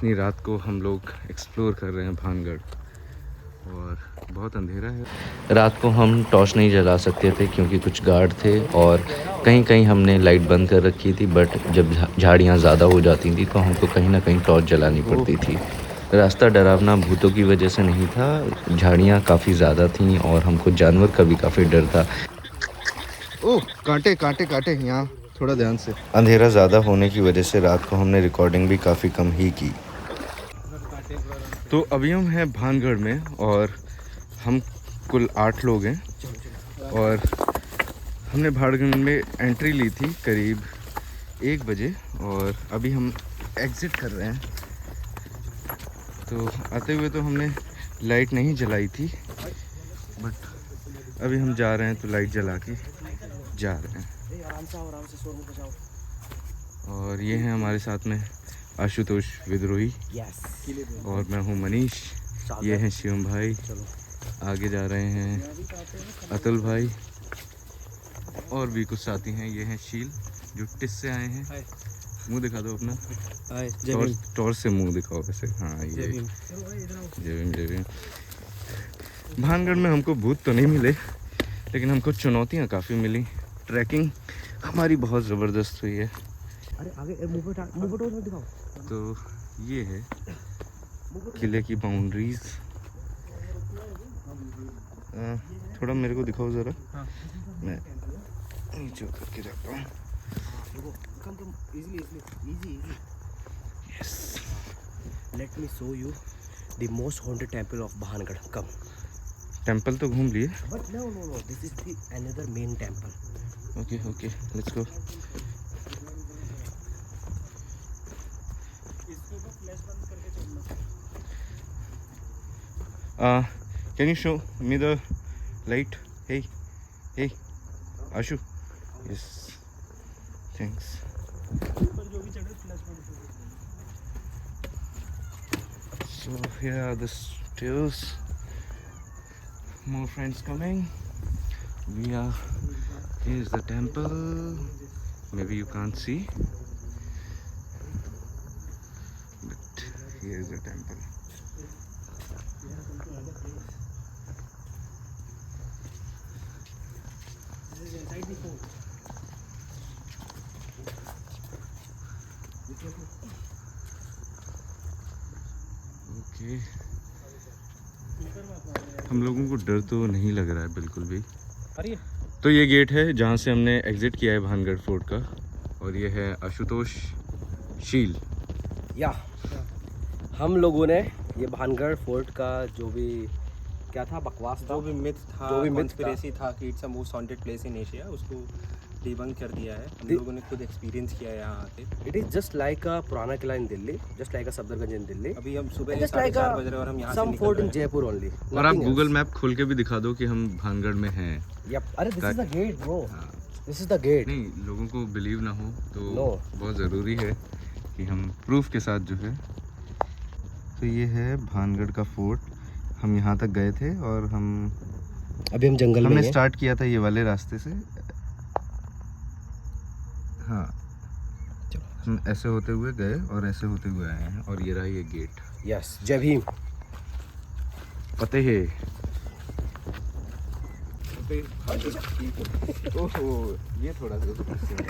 इतनी रात को हम लोग एक्सप्लोर कर रहे हैं भानगढ़, और बहुत अंधेरा है। रात को हम टॉर्च नहीं जला सकते थे क्योंकि कुछ गार्ड थे, और कहीं कहीं हमने लाइट बंद कर रखी थी, बट जब झाड़ियाँ ज़्यादा हो जाती थी तो हमको कहीं ना कहीं टॉर्च जलानी पड़ती थी। रास्ता डरावना भूतों की वजह से नहीं था, झाड़ियाँ काफ़ी ज़्यादा थीं और हमको जानवर का भी काफ़ी डर था। ओह, कांटे कांटे कांटे, यहाँ थोड़ा ध्यान से। अंधेरा ज़्यादा होने की वजह से रात को हमने रिकॉर्डिंग भी काफ़ी कम ही की। तो अभी हम हैं भानगढ़ में, और हम कुल 8 लोग हैं, और हमने भानगढ़ में एंट्री ली थी करीब 1 बजे, और अभी हम एग्ज़िट कर रहे हैं। तो आते हुए तो हमने लाइट नहीं जलाई थी, बट अभी हम जा रहे हैं तो लाइट जला के जा रहे हैं। और ये हैं हमारे साथ में आशुतोष विद्रोही, और मैं हूँ मनीष। ये हैं शिवम भाई, आगे जा रहे हैं अतुल भाई, और भी कुछ साथी हैं। ये हैं शील जो टिस से आए हैं। मुंह दिखा दो अपना, टॉर्च से मुंह दिखाओ वैसे। हाँ, ये जय भीम। भानगढ़ में हमको भूत तो नहीं मिले, लेकिन हमको चुनौतियाँ काफ़ी मिली। ट्रैकिंग हमारी बहुत ज़बरदस्त हुई है। अरे आगे मुंह दिखाओ। तो ये है किले की बाउंड्रीज। थोड़ा मेरे को दिखाओ ज़रा। हाँ। मैं नीचे उतर के जाता हूँ। Come easy. Yes, let me show you the most haunted temple of Bhangarh. Come. Temple तो घूम लिए, but no, this is the another main temple. Okay let's go. Can you show me the light? Hey Ashu. Yes, thanks. So here are the stairs. More friends coming. Here's the temple. Maybe you can't see, but here's the temple. This is inside the fort. Okay, हम लोगों को डर तो नहीं लग रहा है बिल्कुल भी। अरे तो ये गेट है जहाँ से हमने एग्ज़िट किया है भानगढ़ फोर्ट का, और ये है आशुतोष, शील। या हम लोगों ने ये भानगढ़ फोर्ट का जो भी क्या था, बकवास था, जो भी मिथ कॉन्स्पिरेसी था कि it's a most haunted place in Asia, उसको डिबंक कर दिया है। हम लोगों ने खुद एक्सपीरियंस किया है यहाँ आके। It is just like a Purana Qila in Delhi, just like a Safdarjung in Delhi. अभी हम सुबह Just like 4:30 बज रहे हैं और हम यहाँ से some निकल fort रहे in हैं। जयपुर ओनली। और आप गूगल मैप खोल के भी दिखा दो कि हम भानगढ़ में हैं। अरे this is the gate bro, हाँ। This is the gate. नहीं, लोगों को बिलीव ना हो तो No. बहुत ज़रूरी है कि हम प्रूफ के साथ जो है। तो ये है भानगढ़ का फोर्ट। हम यहाँ तक गए थे, और अभी हम जंगल में हमने हैं। स्टार्ट किया था ये वाले रास्ते से। हाँ, हम ऐसे होते हुए गए और ऐसे होते हुए आए हैं, और ये रहा ये गेट। यस, जय भीम। फतेह है। ओहो, ये थोड़ा सा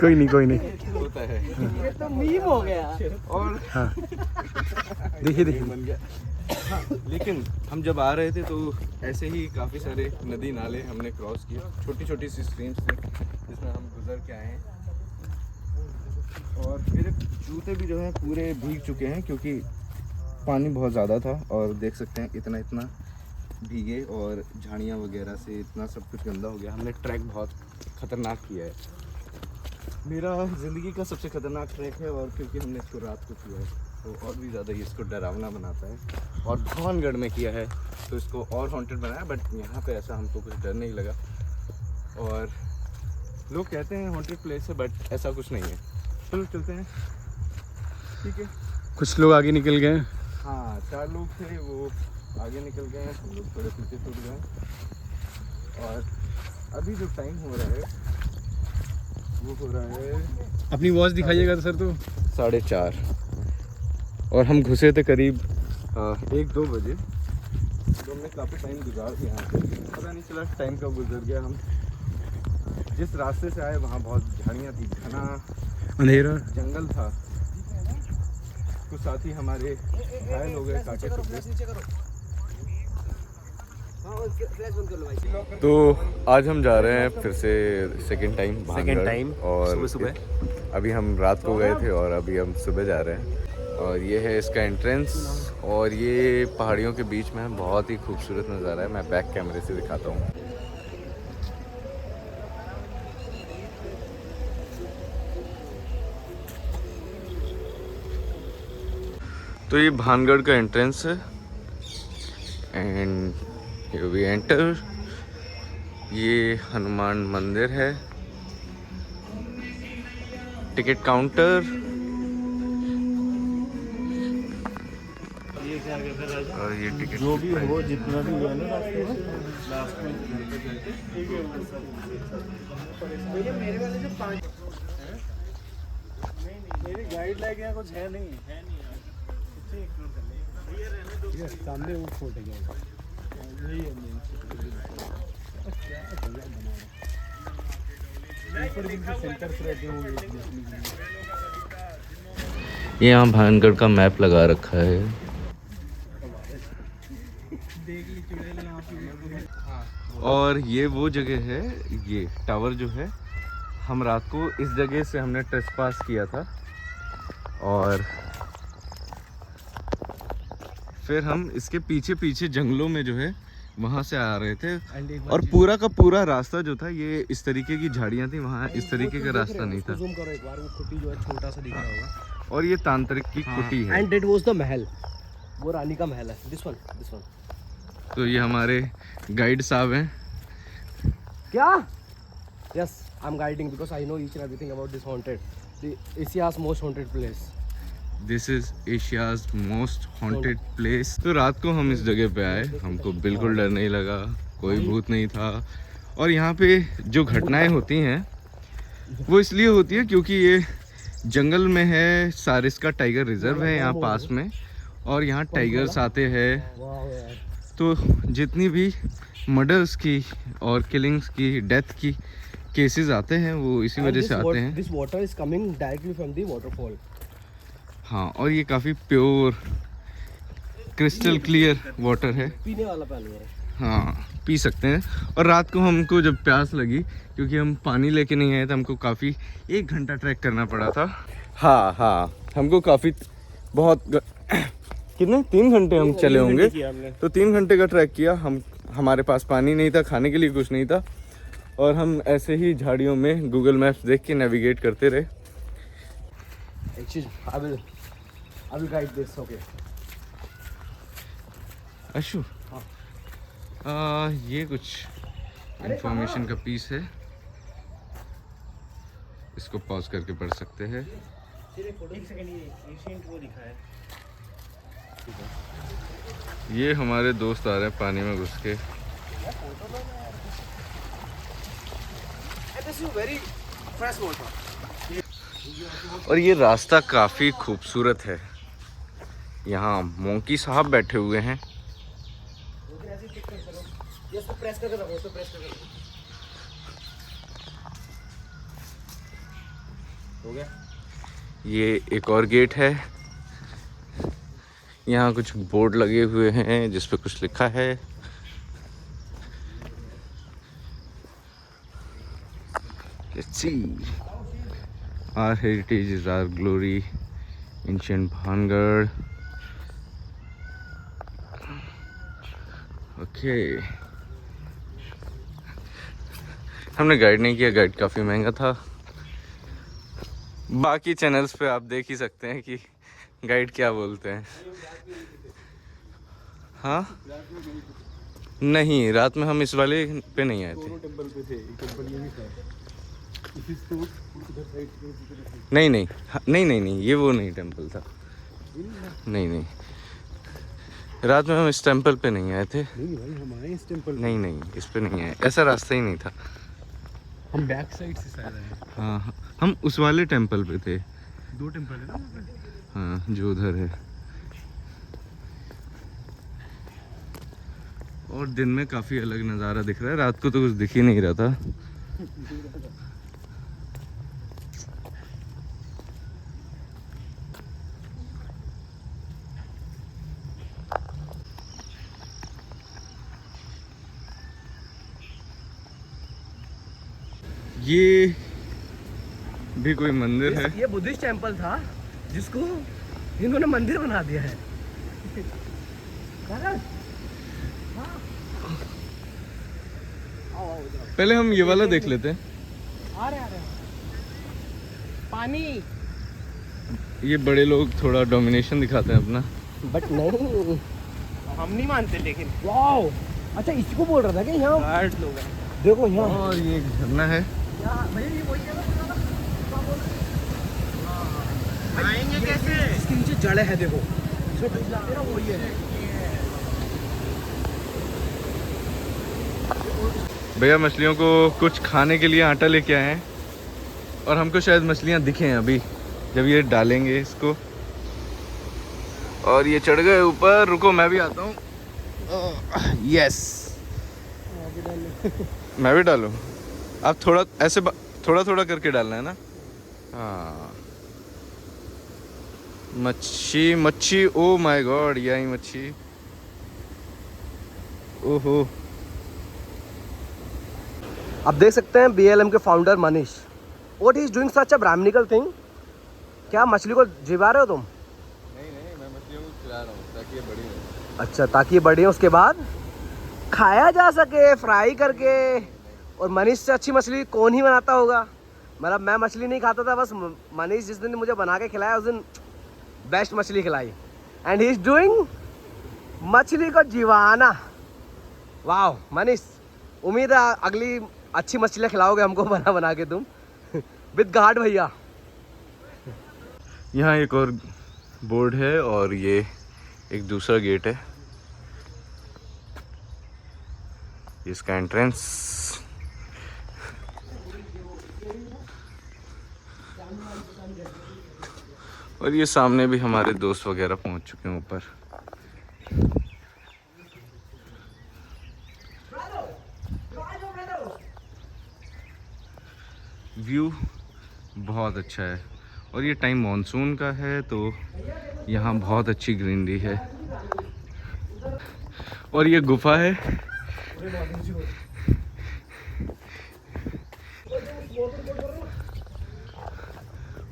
कोई नहीं होता है। ये तो मीम हो गया। और देखिए बन गया। हाँ, लेकिन हम जब आ रहे थे तो ऐसे ही काफ़ी सारे नदी नाले हमने क्रॉस किए, छोटी छोटी सी स्ट्रीम्स थे जिसमें हम गुजर के आए हैं। और मेरे जूते भी जो हैं पूरे भीग चुके हैं क्योंकि पानी बहुत ज़्यादा था, और देख सकते हैं इतना इतना भीगे, और झाड़ियाँ वगैरह से इतना सब कुछ गंदा हो गया। हमने ट्रैक बहुत ख़तरनाक किया है, मेरा ज़िंदगी का सबसे ख़तरनाक ट्रैक है, और क्योंकि हमने इसको रात को किया है तो और भी ज़्यादा ये इसको डरावना बनाता है। और भानगढ़ में किया है तो इसको और हॉन्टेड बनाया, बट यहाँ पे ऐसा हमको कुछ डर नहीं लगा। और लोग कहते हैं हॉन्टेड प्लेस है, बट ऐसा कुछ नहीं है। चलो चलते हैं, ठीक है। कुछ लोग आगे निकल गए। हाँ, 4 लोग थे, वो आगे निकल गए हैं, हम लोग थोड़े पीछे छूट गए। और अभी जो टाइम हो रहा है वो हो रहा है अपनी वॉच दिखाइएगा तो सर। तो 4:30। और हम घुसे थे करीब 1-2 बजे, तो हमने काफ़ी टाइम गुजार दिया यहाँ पे, पता नहीं चला टाइम कब गुजर गया। हम जिस रास्ते से आए वहाँ बहुत झाड़ियाँ थी, घना अंधेरा जंगल था। कुछ साथी हमारे घायल हो गए, काटे टुकड़े। तो आज हम जा रहे हैं फिर से सेकंड टाइम और सुबह अभी हम रात को गए थे और अभी हम सुबह जा रहे हैं। और ये है इसका एंट्रेंस और ये पहाड़ियों के बीच में है, बहुत ही खूबसूरत नज़ारा है। मैं बैक कैमरे से दिखाता हूँ। तो ये भानगढ़ का एंट्रेंस है एंड here we enter। ये हनुमान मंदिर है, टिकट काउंटर। और ये टिकट जो भी हो, जितना भी है ना लास्ट में मेरी गाइड लाइक यहाँ कुछ है नहीं, सामने वो फोटो गया यही है मेन। ये यहाँ भानगढ़ का मैप लगा रखा है। और ये वो जगह है, ये टावर जो है, हम रात को इस जगह से हमने ट्रेसपास किया था और फिर हम इसके पीछे पीछे जंगलों में जो है वहाँ से आ रहे थे। और पूरा का पूरा रास्ता जो था ये इस तरीके की झाड़ियाँ थी, वहाँ इस तरीके का रास्ता नहीं था। जूम करो एक बार, वो कुटी जो है छोटा सा दिख रहा होगा। और ये तांत्रिक की कुटी है। एंड इट वाज द महल, वो रानी का महल है। This one. तो ये हमारे गाइड साहब हैं। क्या? Yes, I am guiding because I know each and everything about this haunted, the Asia's most haunted place. This is Asia's most haunted place. तो रात को हम इस जगह पे आए, हमको बिल्कुल डर नहीं लगा, कोई भूत नहीं था। और यहाँ पे जो घटनाएं होती हैं वो इसलिए होती है क्योंकि ये जंगल में है। सारिस का टाइगर रिजर्व है यहाँ पास में, और यहाँ टाइगर्स आते हैं। तो जितनी भी मर्डर्स की और किलिंग्स की, डेथ की केसेस आते हैं वो इसी वजह से आते हैं। This water is coming directly from the waterfall. हाँ, और ये काफ़ी प्योर क्रिस्टल क्लियर वाटर है, पीने वाला पानी है। हाँ, पी सकते हैं। और रात को हमको जब प्यास लगी, क्योंकि हम पानी लेके नहीं आए थे, हमको काफ़ी 1 घंटा ट्रैक करना पड़ा था। हाँ, हमको काफ़ी कितने 3 घंटे हम चले होंगे। तो 3 घंटे का ट्रैक किया। हमारे पास पानी नहीं था, खाने के लिए कुछ नहीं था, और हम ऐसे ही झाड़ियों में गूगल मैप्स देख के नेविगेट करते रहे। एक चीज, I will write this, okay? Ashu, ये कुछ इंफॉर्मेशन का पीस है, इसको पॉज करके पढ़ सकते हैं। ये हमारे दोस्त आ रहे हैं पानी में घुस के। और ये रास्ता काफ़ी खूबसूरत है। यहाँ मोंकी साहब बैठे हुए हैं। हो गया। ये एक और गेट है। यहाँ कुछ बोर्ड लगे हुए हैं जिस पे कुछ लिखा है। Let's see. Our heritage is our glory, ancient Bhangarh. Okay, हमने गाइड नहीं किया, गाइड काफ़ी महंगा था। बाकी चैनल्स पे आप देख ही सकते हैं कि गाइड क्या बोलते हैं। हाँ, नहीं, रात में हम इस वाले पे नहीं आए थे। टेंपल पे थे, एक टेंपल ये भी था। नहीं, ये वो नहीं टेम्पल था। नहीं, रात में हम इस टेम्पल पे नहीं आए थे। नहीं भाई, हम आए इस टेंपल। नहीं, इस पे नहीं आए, ऐसा रास्ता ही नहीं था। हम बैक साइड से शायद आए। हाँ, हम उस वाले टेम्पल पे थे। 2 टेंपल है ना। हाँ, जो उधर है। और दिन में काफ़ी अलग नज़ारा दिख रहा है, रात को तो कुछ दिख ही नहीं रहा था। ये भी कोई मंदिर है। ये बुद्धिस्ट टेंपल था जिसको इन्होंने मंदिर बना दिया है। पहले हम ये वाला देख लेते हैं। आ रहे पानी। ये बड़े लोग थोड़ा डोमिनेशन दिखाते हैं अपना। बट नहीं, हम नहीं मानते लेकिन। वाओ, अच्छा इसको बोल रहा था कि यहाँ गार्ड लोग हैं। देखो यहाँ। और ये एक झरना है। भैया ये वही जगह बोल रहा था। आएंगे कैसे? इसके नीचे जड़ है देखो, तेरा वही है। भैया मछलियों को कुछ खाने के लिए आटा लेके आए हैं और हमको शायद मछलियाँ दिखें अभी जब ये डालेंगे इसको। और ये चढ़ गए ऊपर, रुको मैं भी आता हूँ। यस, मैं भी डालूँ? आप थोड़ा ऐसे थोड़ा थोड़ा करके डालना है ना। हाँ, मच्छी मच्छी, ओ माय गॉड, यही मच्छी। ओहो, आप देख सकते हैं BLM के founder Manish, what he is doing such a Brahminical thing. क्या मछली को जिबा रहे हो तुम? नहीं नहीं, मैं मछलियों को खिला रहा हूँ ताकि ये बड़ी हो। अच्छा, ताकि ये बड़ी हो, उसके बाद खाया जा सके फ्राई करके। और मनीष से अच्छी मछली कौन ही बनाता होगा। मतलब मैं मछली नहीं खाता था, बस मनीष जिस दिन मुझे बना के खिलाया उस दिन बेस्ट मछली खिलाई। एंड ही इज डूइंग मछली को जीवाना। वाह मनीष, उम्मीद है अगली अच्छी मछलियाँ खिलाओगे हमको बना बना के तुम विद गार्ड भैया। यहाँ एक और बोर्ड है और ये एक दूसरा गेट है, इसका एंट्रेंस। और ये सामने भी हमारे दोस्त वगैरह पहुंच चुके हैं ऊपर। व्यू बहुत अच्छा है और ये टाइम मॉनसून का है तो यहाँ बहुत अच्छी ग्रीनरी है। और ये गुफा है,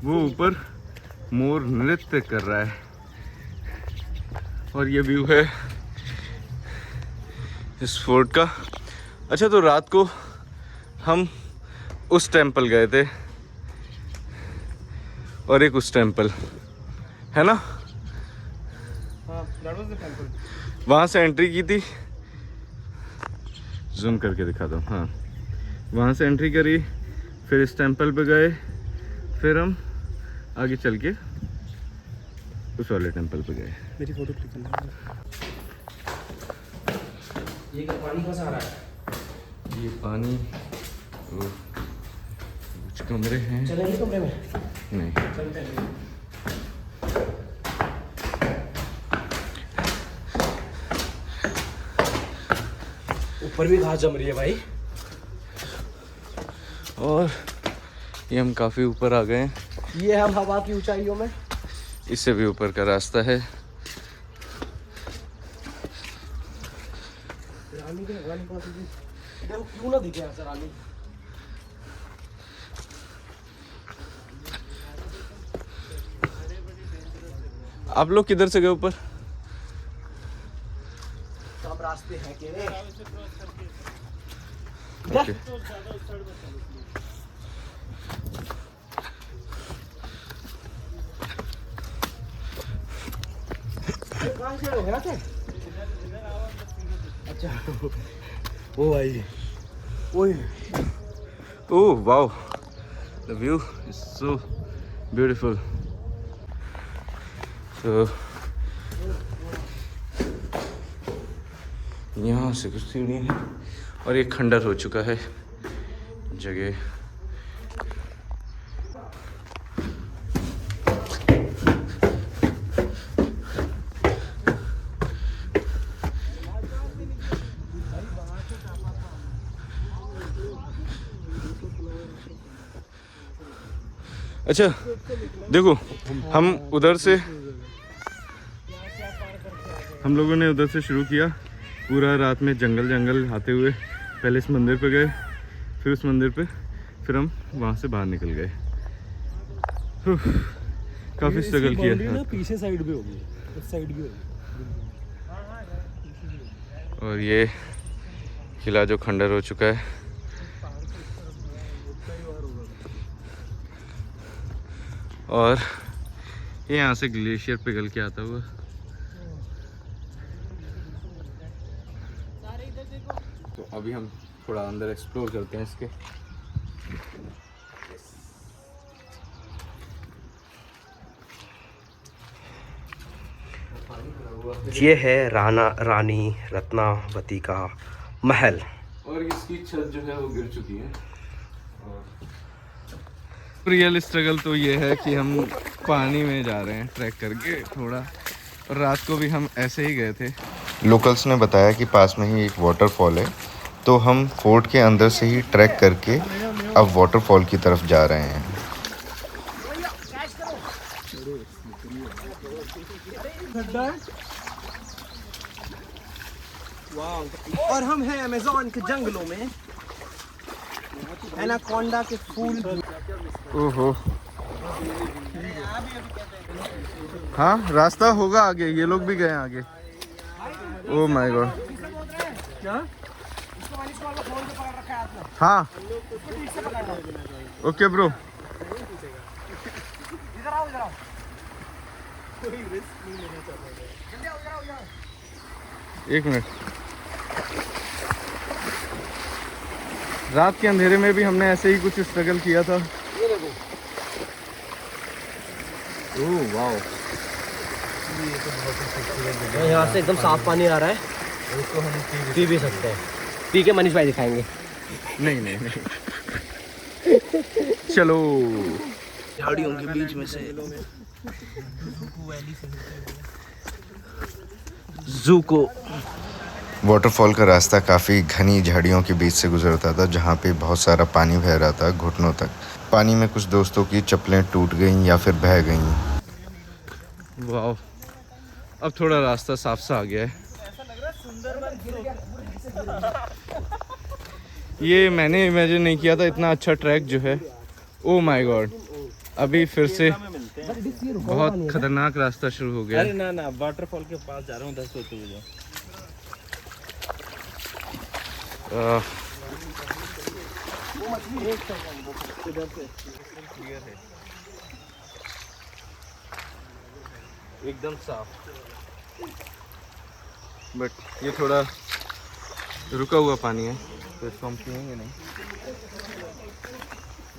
वो ऊपर मोर नृत्य कर रहा है। और ये व्यू है इस फोर्ट का। अच्छा, तो रात को हम उस टेंपल गए थे और एक उस टेंपल है ना, वहाँ से एंट्री की थी। जूम करके दिखाता हूँ। हाँ, वहाँ से एंट्री करी, फिर इस टेंपल पे गए, फिर हम आगे चल के उस वाले टेंपल पे गए। मेरी फोटो क्लिक करना। ये क्या पानी का सहारा है? ये पानी, कुछ कमरे हैं। चलेंगे कमरे में? नहीं, चलते हैं। ऊपर भी घास जम रही है भाई। और ये हम काफ़ी ऊपर आ गए हैं। ये हम हवा की ऊंचाइयों में। इससे भी ऊपर का रास्ता है। रानी के भगवान को देखो क्यों ना दिखे ऐसा रानी। आप लोग किधर से गए ऊपर? सब रास्ते हैं के रे। ओके। कहाँ से हो गया थे? अच्छा, ओ भाई, ओए, Oh wow, the view is so beautiful. So यहाँ से कुछ सीढ़ी है और ये खंडर हो चुका है जगह। अच्छा देखो, हम लोगों ने उधर से शुरू किया, पूरा रात में जंगल आते हुए पहले इस मंदिर पे गए, फिर उस मंदिर पे, फिर हम वहाँ से बाहर निकल गए। काफ़ी स्ट्रगल किया था। पीछे साइड भी होगी, उस साइड भी होगी। और ये किला जो खंडर हो चुका है, और ये यहाँ से ग्लेशियर पिघल के आता हुआ। तो अभी हम थोड़ा अंदर एक्सप्लोर करते हैं इसके। ये है रानी रत्नावती का महल। और इसकी छत जो है वो गिर चुकी है। रियल स्ट्रगल तो ये है कि हम पानी में जा रहे हैं ट्रैक करके थोड़ा, और रात को भी हम ऐसे ही गए थे। लोकल्स ने बताया कि पास में ही एक वाटरफॉल है, तो हम फोर्ट के अंदर से ही ट्रैक करके अब वाटरफॉल की तरफ जा रहे हैं। और हम हैं अमेज़न के जंगलों में, एनाकोंडा के फूल। ओहो, हाँ रास्ता होगा आगे, ये लोग भी गए आगे। ओह माय गॉड, हाँ ओके ब्रो। एक मिनट, रात के अंधेरे में भी हमने ऐसे ही कुछ स्ट्रगल किया था। ओह वाओ, यहाँ से एकदम साफ पानी आ रहा है, इसको हम पी भी सकते हैं। पी के मनीष भाई दिखाएंगे। नहीं चलो। झाड़ियों के बीच में से जू को। वाटरफॉल का रास्ता काफ़ी घनी झाड़ियों के बीच से गुजरता था, जहाँ पे बहुत सारा पानी बह रहा था घुटनों तक। पानी में कुछ दोस्तों की चप्पलें टूट गईं या फिर बह गईं। वाह, अब थोड़ा रास्ता साफ सा आ गया है। ये मैंने इमेजिन नहीं किया था, इतना अच्छा ट्रैक जो है। ओह माय गॉड, अभी फिर से बहुत खतरनाक रास्ता शुरू हो गया। अरे ना वाटरफॉल के पास जा रहा हूँ 10 होते हुए। एकदम साफ, बट ये थोड़ा रुका हुआ पानी है, तो इसको हम पिएंगे नहीं।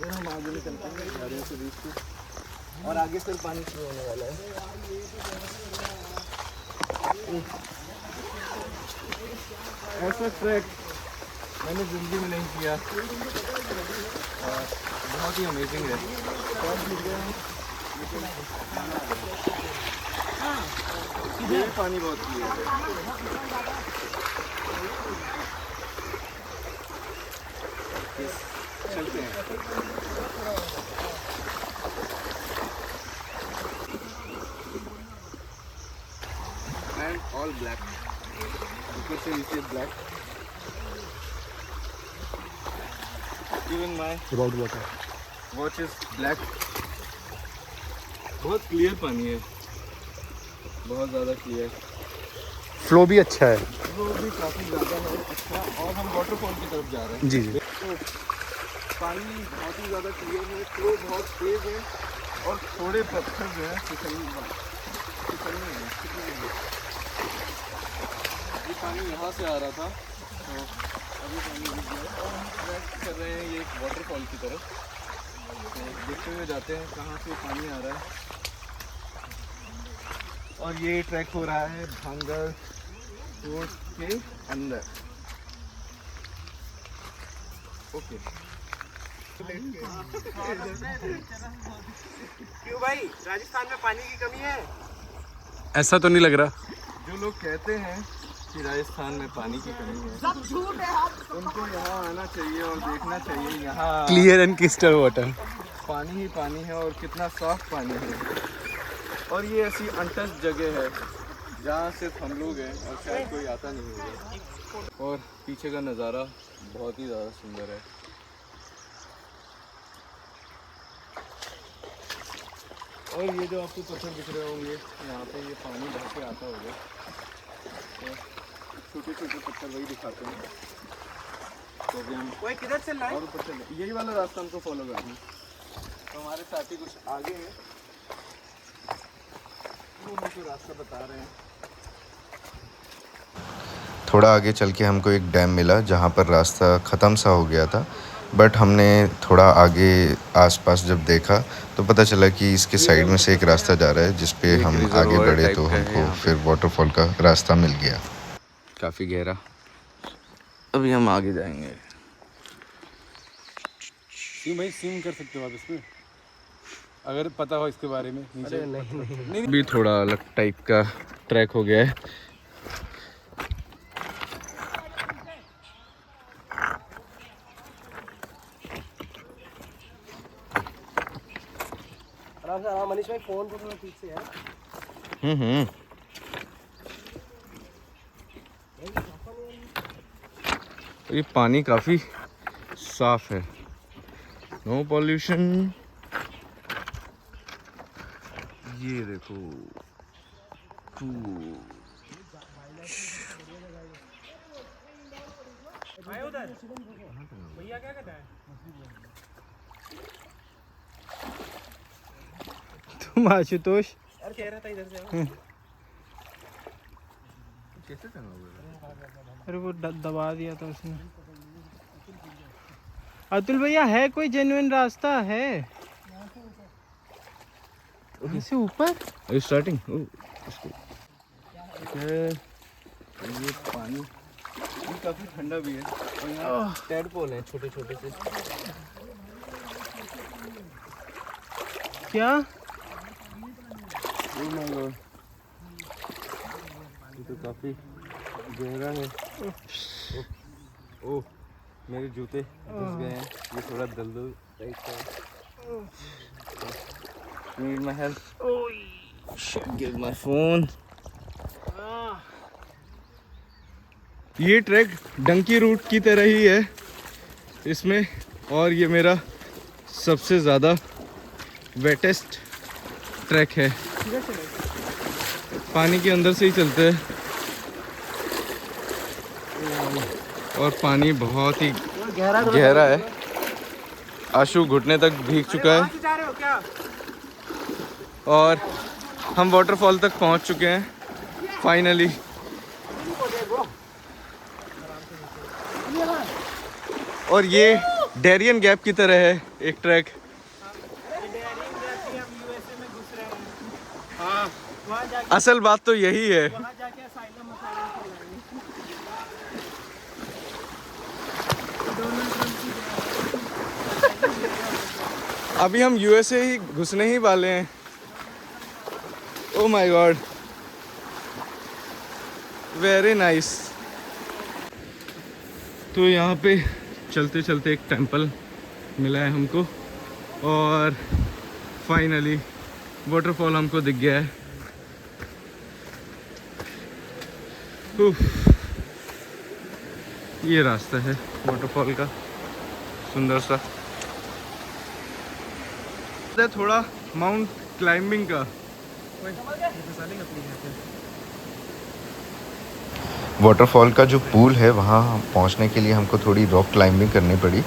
हम आगे निकलते हैं झाड़ियों के बीच से, और आगे फिर पानी शुरू होने वाला है। ऐसा ट्रैक मैंने जिंदगी में नहीं किया, बहुत ही अमेजिंग है। ये पानी बहुत क्लियर है। चलते हैं। And all black. ऊपर से नीचे black. Even my watch is black. बहुत क्लियर पानी है, बहुत ज़्यादा क्लियर। फ्लो भी अच्छा है। फ्लो भी काफ़ी ज़्यादा है, अच्छा। और हम वाटरफॉल की तरफ जा रहे हैं। जी। तो पानी बहुत ही ज़्यादा क्लियर है, फ्लो बहुत तेज़ है, और थोड़े पत्थर जो है फिसलने हैं। ये पानी यहाँ से आ रहा था, तो अभी पानी रुक गया, और हम ट्रैक कर रहे हैं ये वाटरफॉल की तरफ। तो देखते हुए जाते हैं कहाँ से पानी आ रहा है। और ये ट्रैक हो रहा है भांगर फोर्ट के अंदर। ओके। क्यों भाई, राजस्थान में पानी की कमी है? ऐसा तो नहीं लग रहा। जो लोग कहते हैं कि राजस्थान में पानी की कमी है, उनको यहाँ आना चाहिए और देखना चाहिए। यहाँ क्लियर एंड क्रिस्टल वाटर। पानी ही पानी है और कितना साफ पानी है। और ये ऐसी अनटच्ड जगह है जहाँ सिर्फ हम लोग हैं और शायद कोई आता नहीं होगा। और पीछे का नज़ारा बहुत ही ज़्यादा सुंदर है। और ये जो आपको पत्थर दिख रहे होंगे यहाँ पे, ये पानी बह के आता होगा। तो छोटे छोटे पत्थर वही दिखाते हैं। तो अभी हम कोई किधर चल रहा और ऊपर चले, यही वाला रास्ता हमको फॉलो करना है। तो हमारे साथी कुछ आगे हैं, वो हमको रास्ता बता रहे हैं। थोड़ा आगे चल के हमको एक डैम मिला जहाँ पर रास्ता ख़त्म सा हो गया था, बट हमने थोड़ा आगे आसपास जब देखा तो पता चला कि इसके साइड में से एक रास्ता जा रहा है जिस पे हम आगे बढ़े तो हमको फिर वाटरफॉल का रास्ता मिल गया। काफ़ी गहरा। अभी हम आगे जाएंगे। भाई स्विम कर सकते हो आप इसमें, अगर पता हो इसके बारे में। नीचे नहीं भी थोड़ा अलग टाइप का ट्रैक हो गया है। आराम से आराम। मनीष भाई फोन को थोड़ा ठीक से है। ये पानी काफ़ी साफ है, नो पॉल्यूशन। ये देखो भैया क्या कहता है? तुम आशुतोष यार कह रहा था इधर से कैसे चला? अरे वो दबा दिया था उसने। अतुल भैया है कोई जेन्युइन रास्ता है इससे ऊपर? स्टार्टिंग ये पानी ये काफ़ी ठंडा भी है और यहाँ टैडपोल हैं छोटे छोटे से। क्या? ओह माय गॉड, ये तो काफ़ी गहरा है। ओह मेरे जूते घुस गए हैं, ये थोड़ा दलदल टाइप का है। Need my help. Give my phone. ये ट्रैक डंकी रूट की तरह ही है इसमें, और ये मेरा सबसे ज़्यादा वेटेस्ट ट्रैक है। पानी के अंदर से ही चलते हैं और पानी बहुत ही गहरा है। आशु घुटने तक भीग चुका है जा रहे हो क्या? और हम वाटरफॉल तक पहुंच चुके हैं फाइनली। और ये डेरियन गैप की तरह है एक ट्रैक। असल बात तो यही है। अभी हम यूएसए ही घुसने ही वाले हैं। Oh my God, very nice. तो यहाँ पे चलते चलते एक टेंपल मिला है हमको और फाइनली वाटरफॉल हमको दिख गया है। उफ, ये रास्ता है वाटरफॉल का सुंदर सा। थोड़ा माउंट क्लाइंबिंग का। वाटरफॉल का जो पूल है वहाँ पहुँचने के लिए हमको थोड़ी रॉक क्लाइंबिंग करनी पड़ी,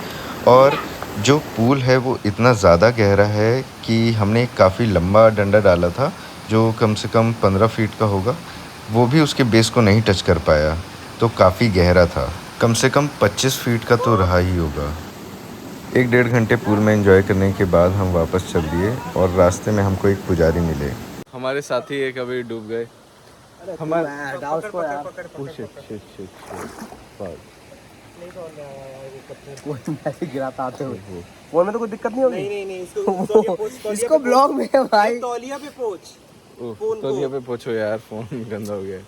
और जो पूल है वो इतना ज़्यादा गहरा है कि हमने काफ़ी लंबा डंडा डाला था जो कम से कम 15 फीट का होगा, वो भी उसके बेस को नहीं टच कर पाया। तो काफ़ी गहरा था, कम से कम 25 फीट का तो रहा ही होगा। 1-1.5 घंटे पूल में एंजॉय करने के बाद हम वापस चल दिए और रास्ते में हमको एक पुजारी मिले। हमारे साथी एक अभी डूब गए। गिराता आते हुए फोन में तो कोई दिक्कत नहीं होगी। नहीं इसको ब्लॉग में है भाई। तौलिया पे पोंछ। तो ये पे पूछो यार, फोन गंदा हो गया।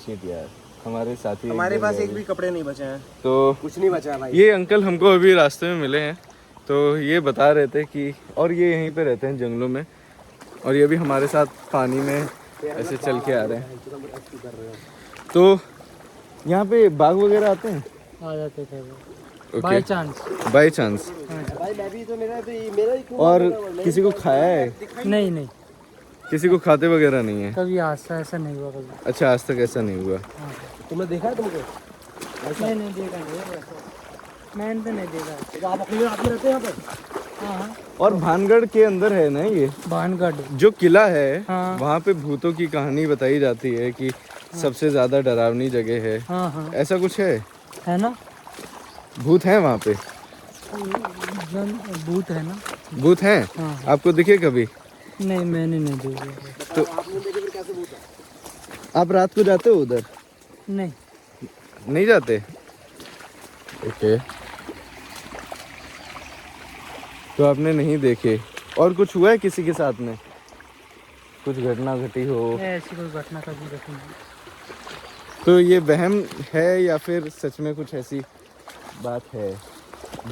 शिट यार, हमारे साथी हमारे पास एक भी कपड़े नहीं बचे हैं, तो कुछ नहीं बचा है भाई। ये अंकल हमको अभी रास्ते में मिले हैं, तो ये बता रहे थे कि, और ये यहीं पे रहते हैं जंगलों में, और ये भी हमारे साथ पानी में ऐसे चल के आ रहे हैं। तो यहाँ पे बाघ वगैरह आते हैं? आ जाते थे okay, by chance. By chance. और किसी को खाया है? नहीं नहीं, किसी को खाते वगैरह नहीं है? कभी आज से ऐसा नहीं हुआ कभी। अच्छा, आज तक ऐसा नहीं हुआ। तुमने देखा है तुमको? नहीं देखा नहीं, मैंने तो नहीं देखा। तो आप अकेले रात में रहते हैं यहाँ पर? हाँ और भानगढ़ के अंदर है ना ये भानगढ़। जो किला है, हाँ। वहाँ पे भूतों की कहानी बताई जाती है कि सबसे ज्यादा डरावनी जगह है। हाँ ऐसा कुछ है ना, भूत है वहाँ पे? भूत है ना। भूत हैं? हाँ। आपको दिखे कभी? नहीं मैंने नहीं देखा। तो आप रात को जाते हो उधर? नहीं नहीं जाते? ओके, तो आपने नहीं देखे। और कुछ हुआ है किसी के साथ में, कुछ घटना घटी हो? ऐसी कोई घटना कभी घटी नहीं। तो ये वहम है या फिर सच में कुछ ऐसी बात है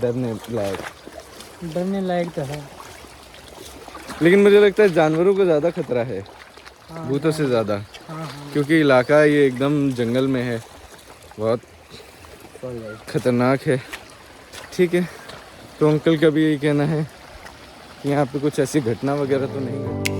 डरने लायक? डरने लायक तो है। लेकिन मुझे लगता है जानवरों को ज़्यादा खतरा है हाँ, भूतों से ज़्यादा, हाँ क्योंकि इलाका ये एकदम जंगल में है, बहुत खतरनाक है। ठीक है, तो अंकल का भी यही कहना है कि यहाँ पे कुछ ऐसी घटना वगैरह तो नहीं है।